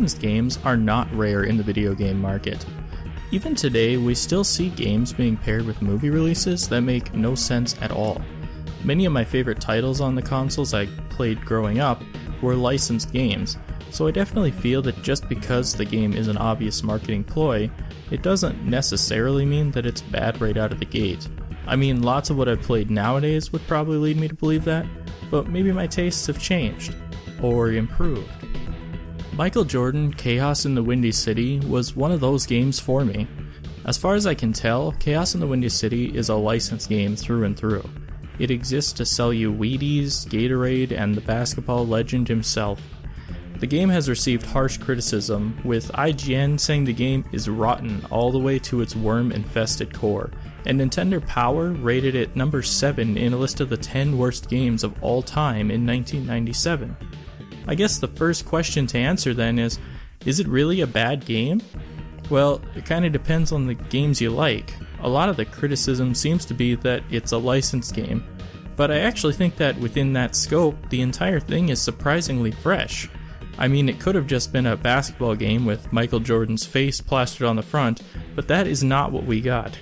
licensed games are not rare in the video game market. Even today, we still see games being paired with movie releases that make no sense at all. Many of my favorite titles on the consoles I played growing up were licensed games, so I definitely feel that just because the game is an obvious marketing ploy, it doesn't necessarily mean that it's bad right out of the gate. I mean, lots of what I've played nowadays would probably lead me to believe that, but maybe my tastes have changed, or improved. Michael Jordan Chaos in the Windy City was one of those games for me. As far as I can tell, Chaos in the Windy City is a licensed game through and through. It exists to sell you Wheaties, Gatorade, and the basketball legend himself. The game has received harsh criticism, with IGN saying the game is rotten all the way to its worm-infested core, and Nintendo Power rated it number 7 in a list of the 10 worst games of all time in 1997. I guess the first question to answer then is it really a bad game? Well, it kinda depends on the games you like. A lot of the criticism seems to be that it's a licensed game, but I actually think that within that scope, the entire thing is surprisingly fresh. I mean, it could have just been a basketball game with Michael Jordan's face plastered on the front, but that is not what we got.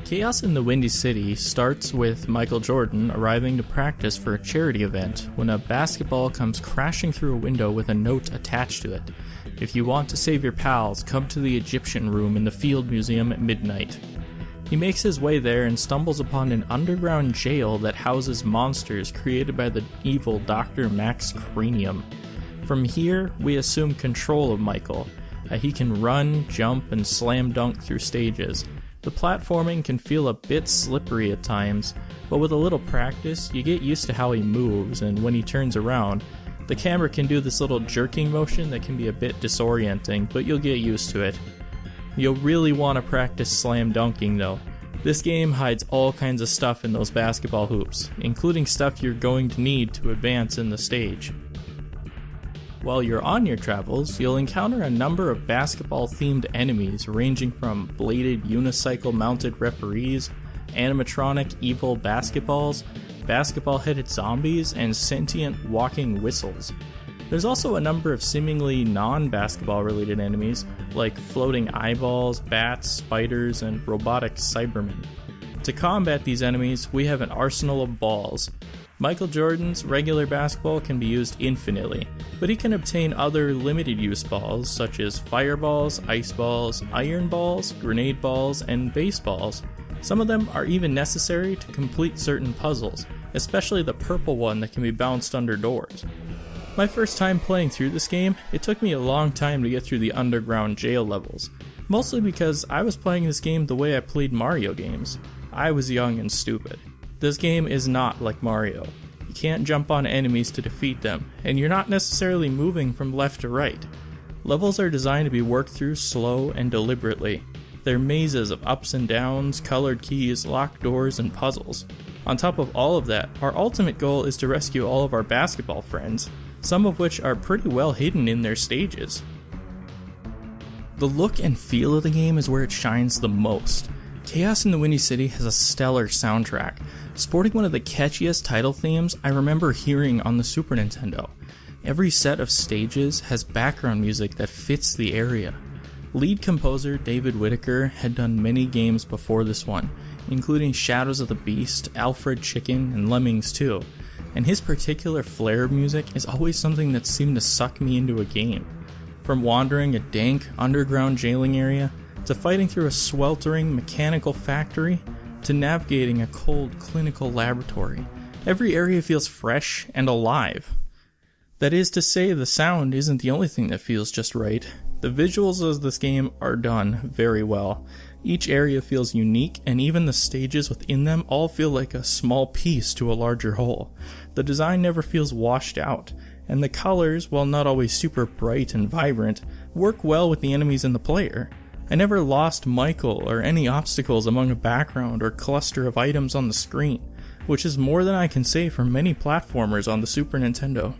Chaos in the Windy City starts with Michael Jordan arriving to practice for a charity event when a basketball comes crashing through a window with a note attached to it. If you want to save your pals, come to the Egyptian room in the Field Museum at midnight. He makes his way there and stumbles upon an underground jail that houses monsters created by the evil Dr. Max Cranium. From here, we assume control of Michael. He can run, jump, and slam dunk through stages. The platforming can feel a bit slippery at times, but with a little practice, you get used to how he moves, and when he turns around, the camera can do this little jerking motion that can be a bit disorienting, but you'll get used to it. You'll really want to practice slam dunking though. This game hides all kinds of stuff in those basketball hoops, including stuff you're going to need to advance in the stage. While you're on your travels, you'll encounter a number of basketball-themed enemies ranging from bladed unicycle-mounted referees, animatronic evil basketballs, basketball-headed zombies, and sentient walking whistles. There's also a number of seemingly non-basketball related enemies, like floating eyeballs, bats, spiders, and robotic Cybermen. To combat these enemies, we have an arsenal of balls. Michael Jordan's regular basketball can be used infinitely, but he can obtain other limited use balls such as fireballs, ice balls, iron balls, grenade balls, and baseballs. Some of them are even necessary to complete certain puzzles, especially the purple one that can be bounced under doors. My first time playing through this game, it took me a long time to get through the underground jail levels, mostly because I was playing this game the way I played Mario games. I was young and stupid. This game is not like Mario. You can't jump on enemies to defeat them, and you're not necessarily moving from left to right. Levels are designed to be worked through slow and deliberately. They're mazes of ups and downs, colored keys, locked doors, and puzzles. On top of all of that, our ultimate goal is to rescue all of our basketball friends, some of which are pretty well hidden in their stages. The look and feel of the game is where it shines the most. Chaos in the Windy City has a stellar soundtrack, sporting one of the catchiest title themes I remember hearing on the Super Nintendo. Every set of stages has background music that fits the area. Lead composer David Whittaker had done many games before this one, including Shadows of the Beast, Alfred Chicken, and Lemmings 2, and his particular flair of music is always something that seemed to suck me into a game. From wandering a dank underground jailing area, to fighting through a sweltering mechanical factory, to navigating a cold clinical laboratory. Every area feels fresh and alive. That is to say, the sound isn't the only thing that feels just right. The visuals of this game are done very well. Each area feels unique, and even the stages within them all feel like a small piece to a larger whole. The design never feels washed out, and the colors, while not always super bright and vibrant, work well with the enemies and the player. I never lost Michael or any obstacles among a background or cluster of items on the screen, which is more than I can say for many platformers on the Super Nintendo.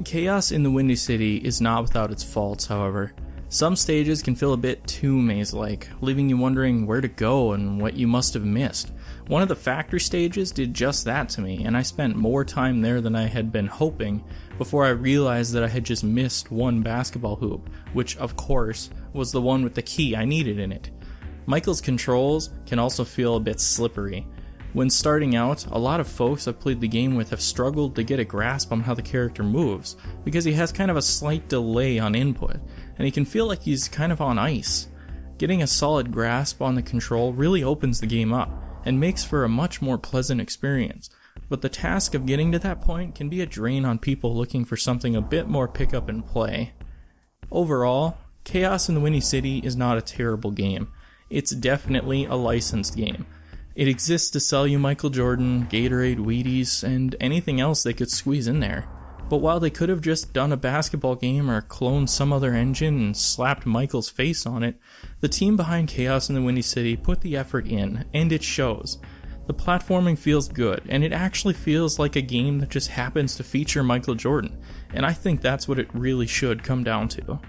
Chaos in the Windy City is not without its faults, however. Some stages can feel a bit too maze-like, leaving you wondering where to go and what you must have missed, One of the factory stages did just that to me, and I spent more time there than I had been hoping before I realized that I had just missed one basketball hoop, which of course was the one with the key I needed in it. Michael's controls can also feel a bit slippery. When starting out, a lot of folks I've played the game with have struggled to get a grasp on how the character moves, because he has kind of a slight delay on input, and he can feel like he's kind of on ice. Getting a solid grasp on the control really opens the game up, and makes for a much more pleasant experience, but the task of getting to that point can be a drain on people looking for something a bit more pick up and play. Overall, Chaos in the Windy City is not a terrible game. It's definitely a licensed game. It exists to sell you Michael Jordan, Gatorade, Wheaties, and anything else they could squeeze in there. But while they could have just done a basketball game or cloned some other engine and slapped Michael's face on it, the team behind Chaos in the Windy City put the effort in, and it shows. The platforming feels good, and it actually feels like a game that just happens to feature Michael Jordan, and I think that's what it really should come down to.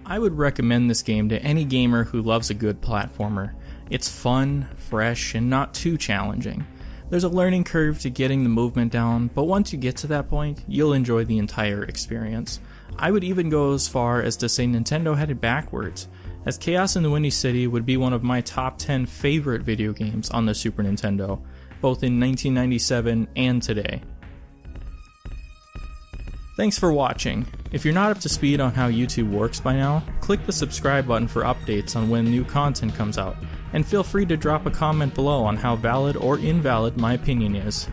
I would recommend this game to any gamer who loves a good platformer. It's fun, fresh, and not too challenging. There's a learning curve to getting the movement down, but once you get to that point, you'll enjoy the entire experience. I would even go as far as to say Nintendo had it backwards, as Chaos in the Windy City would be one of my top 10 favorite video games on the Super Nintendo, both in 1997 and today. Thanks for watching. If you're not up to speed on how YouTube works by now, click the subscribe button for updates on when new content comes out, and feel free to drop a comment below on how valid or invalid my opinion is.